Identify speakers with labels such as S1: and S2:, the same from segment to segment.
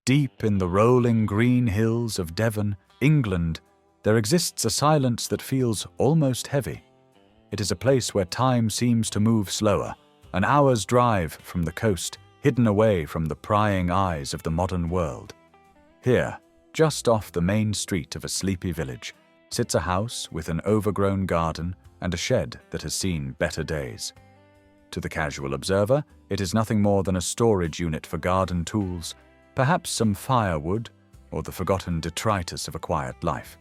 S1: Deep in the rolling green hills of Devon, England, there exists a silence that feels almost heavy. It is a place where time seems to move slower, an hour's drive from the coast, hidden away from the prying eyes of the modern world. Here, just off the main street of a sleepy village, sits a house with an overgrown garden and a shed that has seen better days. To the casual observer, it is nothing more than a storage unit for garden tools, perhaps some firewood, or the forgotten detritus of a quiet life.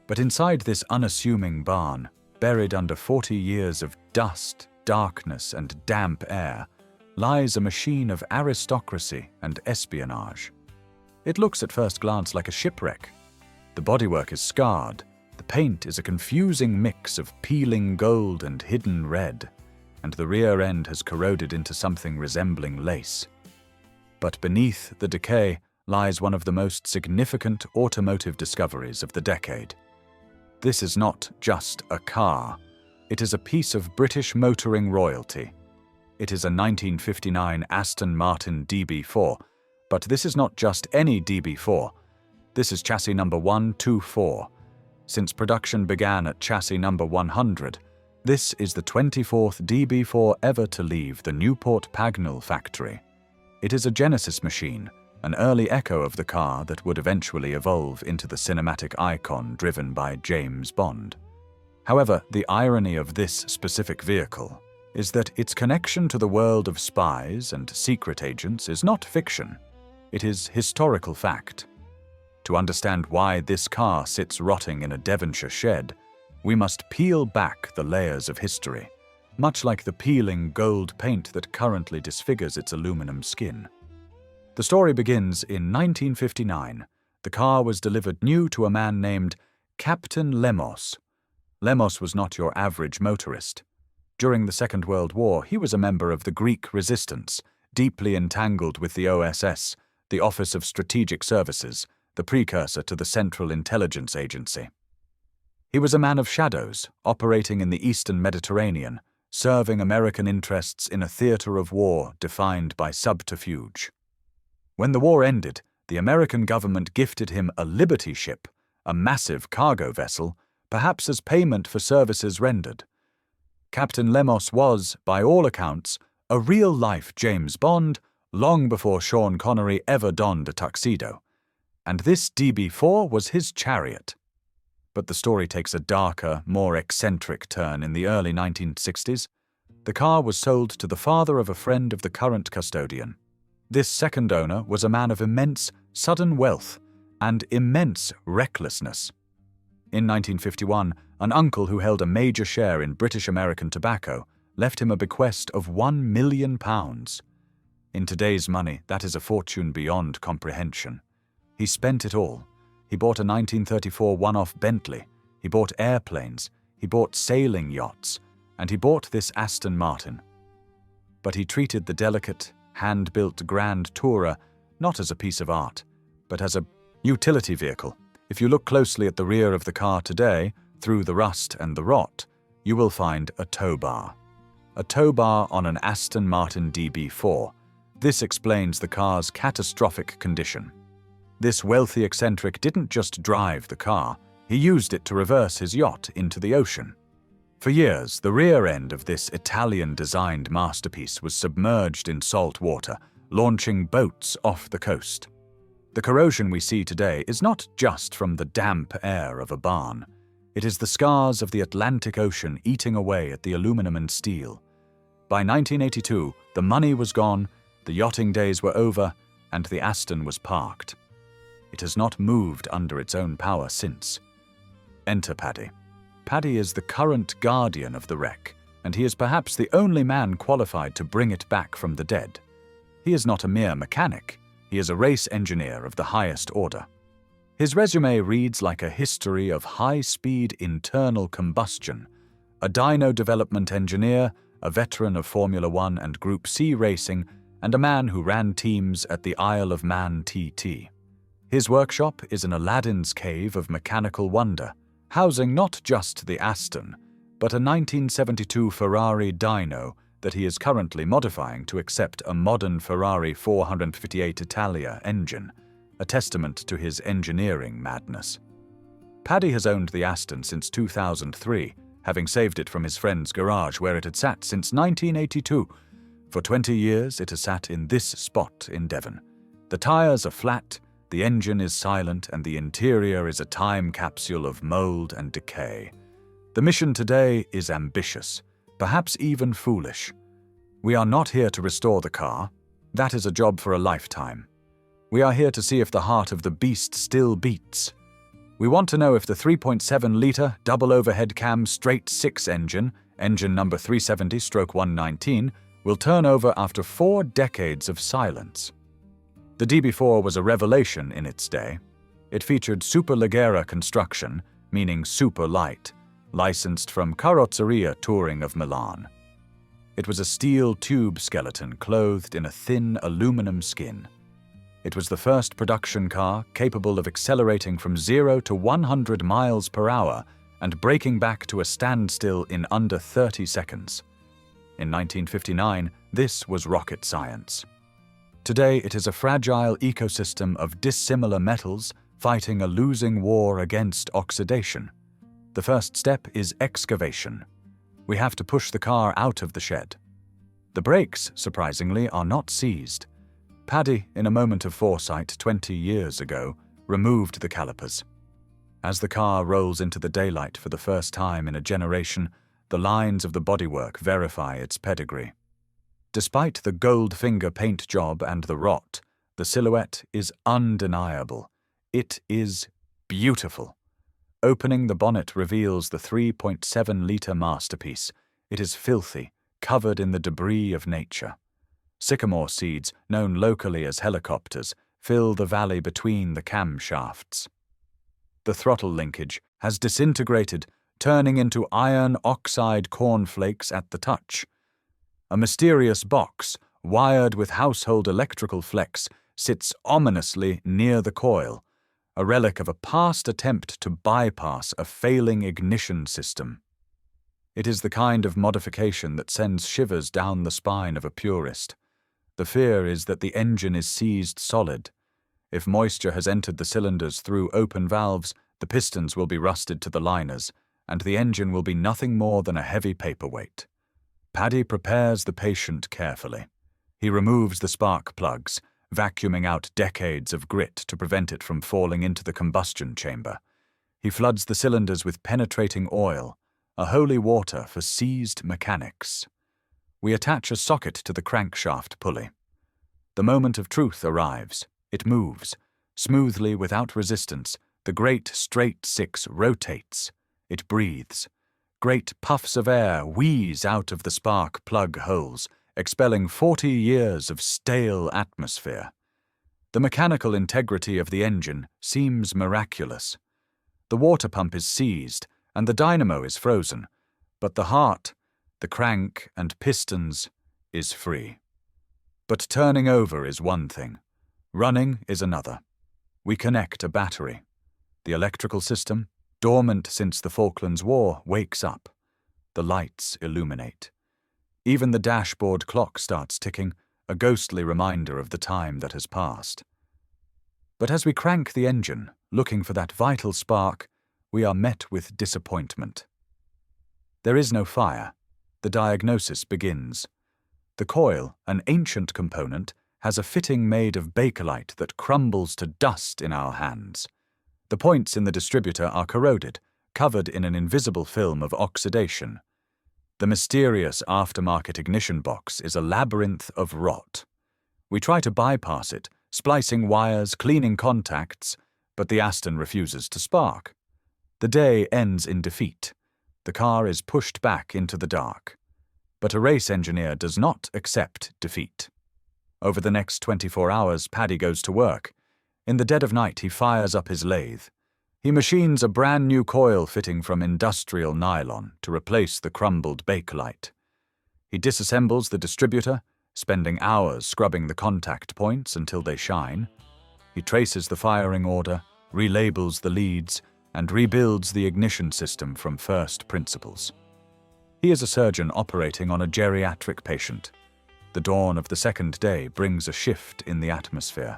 S1: But inside this unassuming barn, buried under 40 years of dust, darkness, and damp air, lies a machine of aristocracy and espionage. It looks at first glance like a shipwreck. The bodywork is scarred, the paint is a confusing mix of peeling gold and hidden red, and the rear end has corroded into something resembling lace. But beneath the decay lies one of the most significant automotive discoveries of the decade. This is not just a car, it is a piece of British motoring royalty. It is a 1959 Aston Martin DB4, but this is not just any DB4. This is chassis number 124. Since production began at chassis number 100, this is the 24th DB4 ever to leave the Newport Pagnell factory. It is a Genesis machine, an early echo of the car that would eventually evolve into the cinematic icon driven by James Bond. However, the irony of this specific vehicle is that its connection to the world of spies and secret agents is not fiction. It is historical fact. To understand why this car sits rotting in a Devonshire shed, we must peel back the layers of history, much like the peeling gold paint that currently disfigures its aluminum skin. The story begins in 1959. The car was delivered new to a man named Captain Lemos. Lemos was not your average motorist. During the Second World War, he was a member of the Greek resistance, deeply entangled with the OSS, the Office of Strategic Services, the precursor to the Central Intelligence Agency. He was a man of shadows, operating in the Eastern Mediterranean, serving American interests in a theater of war defined by subterfuge. When the war ended, the American government gifted him a Liberty ship, a massive cargo vessel, perhaps as payment for services rendered. Captain Lemos was, by all accounts, a real-life James Bond long before Sean Connery ever donned a tuxedo. And this DB4 was his chariot. But the story takes a darker, more eccentric turn in the early 1960s. The car was sold to the father of a friend of the current custodian. This second owner was a man of immense, sudden wealth and immense recklessness. In 1951, an uncle who held a major share in British American tobacco left him a bequest of £1 million. In today's money, that is a fortune beyond comprehension. He spent it all. He bought a 1934 one-off Bentley, he bought airplanes, he bought sailing yachts, and he bought this Aston Martin. But he treated the delicate, hand-built Grand Tourer not as a piece of art, but as a utility vehicle. If you look closely at the rear of the car today, through the rust and the rot, you will find a tow bar. A tow bar on an Aston Martin DB4. This explains the car's catastrophic condition. This wealthy eccentric didn't just drive the car, he used it to reverse his yacht into the ocean. For years, the rear end of this Italian-designed masterpiece was submerged in salt water, launching boats off the coast. The corrosion we see today is not just from the damp air of a barn. It is the scars of the Atlantic Ocean eating away at the aluminum and steel. By 1982, the money was gone, the yachting days were over, and the Aston was parked. It has not moved under its own power since. Enter Paddy. Paddy is the current guardian of the wreck, and he is perhaps the only man qualified to bring it back from the dead. He is not a mere mechanic, he is a race engineer of the highest order. His resume reads like a history of high-speed internal combustion, a dyno development engineer, a veteran of Formula One and Group C racing, and a man who ran teams at the Isle of Man TT. His workshop is an Aladdin's cave of mechanical wonder, housing not just the Aston, but a 1972 Ferrari dyno that he is currently modifying to accept a modern Ferrari 458 Italia engine, a testament to his engineering madness. Paddy has owned the Aston since 2003, having saved it from his friend's garage where it had sat since 1982. For 20 years it has sat in this spot in Devon. The tyres are flat, the engine is silent, and the interior is a time capsule of mold and decay. The mission today is ambitious, perhaps even foolish. We are not here to restore the car. That is a job for a lifetime. We are here to see if the heart of the beast still beats. We want to know if the 3.7-litre double overhead cam straight 6 engine number 370/119, will turn over after 4 decades of silence. The DB4 was a revelation in its day. It featured superleggera construction, meaning super light, licensed from Carrozzeria Touring of Milan. It was a steel tube skeleton clothed in a thin aluminum skin. It was the first production car capable of accelerating from 0 to 100 miles per hour and braking back to a standstill in under 30 seconds. In 1959, this was rocket science. Today, it is a fragile ecosystem of dissimilar metals fighting a losing war against oxidation. The first step is excavation. We have to push the car out of the shed. The brakes, surprisingly, are not seized. Paddy, in a moment of foresight 20 years ago, removed the calipers. As the car rolls into the daylight for the first time in a generation, the lines of the bodywork verify its pedigree. Despite the gold finger paint job and the rot, the silhouette is undeniable. It is beautiful. Opening the bonnet reveals the 3.7-litre masterpiece. It is filthy, covered in the debris of nature. Sycamore seeds, known locally as helicopters, fill the valley between the camshafts. The throttle linkage has disintegrated, turning into iron oxide cornflakes at the touch. A mysterious box, wired with household electrical flex, sits ominously near the coil, a relic of a past attempt to bypass a failing ignition system. It is the kind of modification that sends shivers down the spine of a purist. The fear is that the engine is seized solid. If moisture has entered the cylinders through open valves, the pistons will be rusted to the liners, and the engine will be nothing more than a heavy paperweight. Paddy prepares the patient carefully. He removes the spark plugs, vacuuming out decades of grit to prevent it from falling into the combustion chamber. He floods the cylinders with penetrating oil, a holy water for seized mechanics. We attach a socket to the crankshaft pulley. The moment of truth arrives. It moves. Smoothly, without resistance, the great straight 6 rotates. It breathes. Great puffs of air wheeze out of the spark plug holes, expelling 40 years of stale atmosphere. The mechanical integrity of the engine seems miraculous. The water pump is seized, and the dynamo is frozen, but the heart, the crank and pistons, is free. But turning over is one thing. Running is another. We connect a battery. The electrical system, dormant since the Falklands War, wakes up. The lights illuminate. Even the dashboard clock starts ticking, a ghostly reminder of the time that has passed. But as we crank the engine, looking for that vital spark, we are met with disappointment. There is no fire. The diagnosis begins. The coil, an ancient component, has a fitting made of bakelite that crumbles to dust in our hands. The points in the distributor are corroded, covered in an invisible film of oxidation. The mysterious aftermarket ignition box is a labyrinth of rot. We try to bypass it, splicing wires, cleaning contacts, but the Aston refuses to spark. The day ends in defeat. The car is pushed back into the dark. But a race engineer does not accept defeat. Over the next 24 hours, Paddy goes to work. In the dead of night, he fires up his lathe. He machines a brand new coil fitting from industrial nylon to replace the crumbled bakelite. He disassembles the distributor, spending hours scrubbing the contact points until they shine. He traces the firing order, relabels the leads, and rebuilds the ignition system from first principles. He is a surgeon operating on a geriatric patient. The dawn of the second day brings a shift in the atmosphere.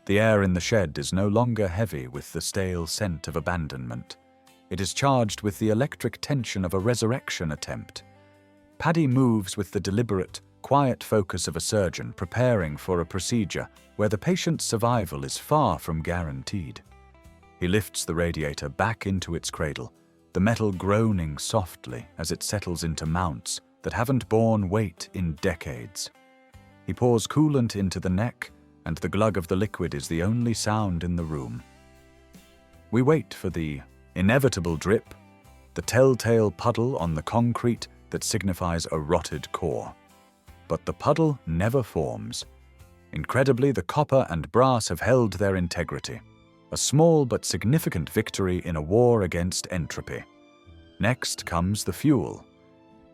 S1: The air in the shed is no longer heavy with the stale scent of abandonment. It is charged with the electric tension of a resurrection attempt. Paddy moves with the deliberate, quiet focus of a surgeon preparing for a procedure where the patient's survival is far from guaranteed. He lifts the radiator back into its cradle, the metal groaning softly as it settles into mounts that haven't borne weight in decades. He pours coolant into the neck, and the glug of the liquid is the only sound in the room. We wait for the inevitable drip, the telltale puddle on the concrete that signifies a rotted core. But the puddle never forms. Incredibly, the copper and brass have held their integrity. A small but significant victory in a war against entropy. Next comes the fuel.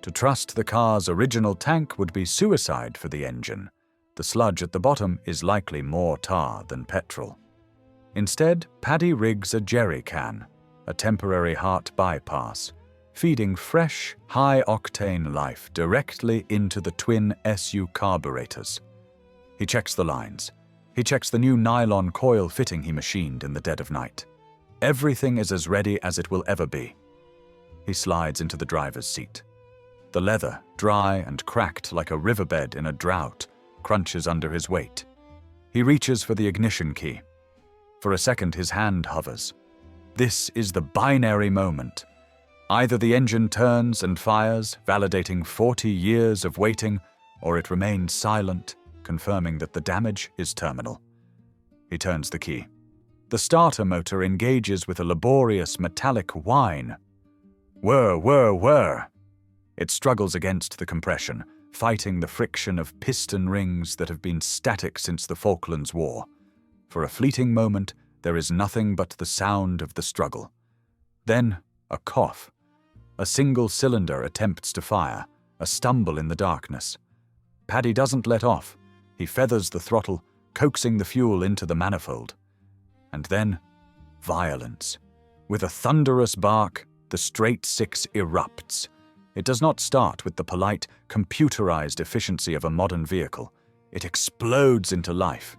S1: To trust the car's original tank would be suicide for the engine. The sludge at the bottom is likely more tar than petrol. Instead, Paddy rigs a jerry can, a temporary heart bypass, feeding fresh, high-octane life directly into the twin SU carburetors. He checks the lines. He checks the new nylon coil fitting he machined in the dead of night. Everything is as ready as it will ever be. He slides into the driver's seat. The leather, dry and cracked like a riverbed in a drought, crunches under his weight. He reaches for the ignition key. For a second, his hand hovers. This is the binary moment. Either the engine turns and fires, validating 40 years of waiting, or it remains silent, confirming that the damage is terminal. He turns the key. The starter motor engages with a laborious metallic whine. Whir, whir, whir. It struggles against the compression, fighting the friction of piston rings that have been static since the Falklands War. For a fleeting moment, there is nothing but the sound of the struggle. Then, a cough. A single cylinder attempts to fire, a stumble in the darkness. Paddy doesn't let off. He feathers the throttle, coaxing the fuel into the manifold. And then, violence. With a thunderous bark, the straight six erupts. It does not start with the polite, computerized efficiency of a modern vehicle. It explodes into life.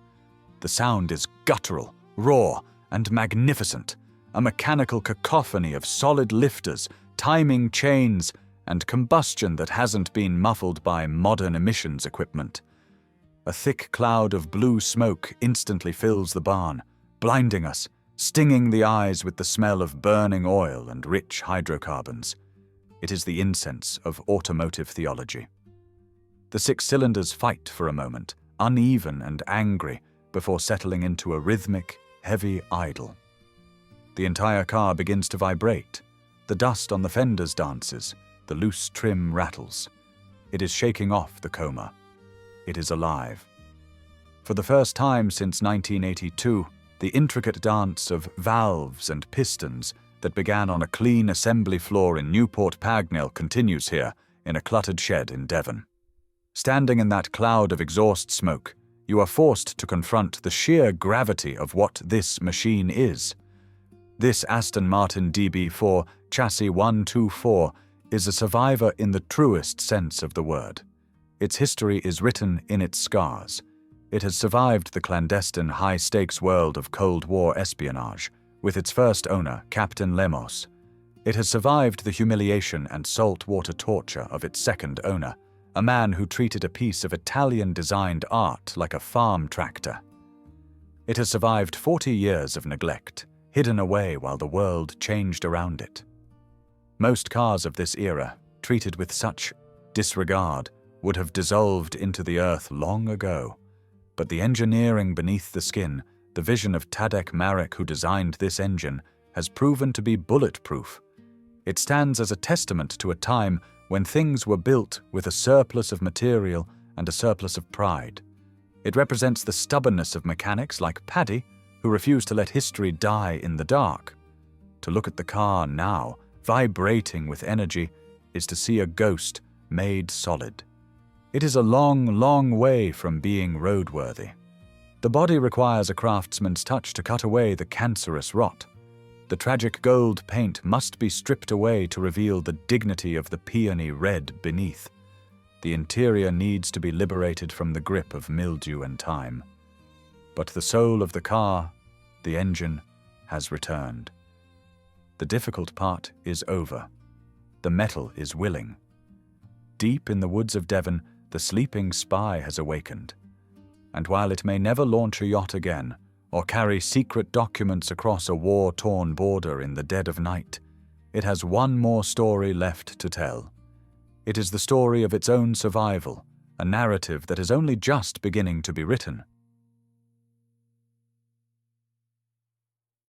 S1: The sound is guttural, raw, and magnificent, a mechanical cacophony of solid lifters, timing chains, and combustion that hasn't been muffled by modern emissions equipment. A thick cloud of blue smoke instantly fills the barn, blinding us, stinging the eyes with the smell of burning oil and rich hydrocarbons. It is the incense of automotive theology. The 6 cylinders fight for a moment, uneven and angry, before settling into a rhythmic, heavy idle. The entire car begins to vibrate. The dust on the fenders dances, the loose trim rattles. It is shaking off the coma. It is alive. For the first time since 1982, the intricate dance of valves and pistons that began on a clean assembly floor in Newport Pagnell continues here, in a cluttered shed in Devon. Standing in that cloud of exhaust smoke, you are forced to confront the sheer gravity of what this machine is. This Aston Martin DB4 chassis 124 is a survivor in the truest sense of the word. Its history is written in its scars. It has survived the clandestine high-stakes world of Cold War espionage, with its first owner, Captain Lemos. It has survived the humiliation and saltwater torture of its second owner, a man who treated a piece of Italian-designed art like a farm tractor. It has survived 40 years of neglect, hidden away while the world changed around it. Most cars of this era, treated with such disregard, would have dissolved into the earth long ago. But the engineering beneath the skin, the vision of Tadek Marek who designed this engine, has proven to be bulletproof. It stands as a testament to a time when things were built with a surplus of material and a surplus of pride. It represents the stubbornness of mechanics like Paddy, who refuse to let history die in the dark. To look at the car now, vibrating with energy, is to see a ghost made solid. It is a long, long way from being roadworthy. The body requires a craftsman's touch to cut away the cancerous rot. The tragic gold paint must be stripped away to reveal the dignity of the peony red beneath. The interior needs to be liberated from the grip of mildew and time. But the soul of the car, the engine, has returned. The difficult part is over. The metal is willing. Deep in the woods of Devon, the sleeping spy has awakened. And while it may never launch a yacht again, or carry secret documents across a war-torn border in the dead of night, it has one more story left to tell. It is the story of its own survival, a narrative that is only just beginning to be written.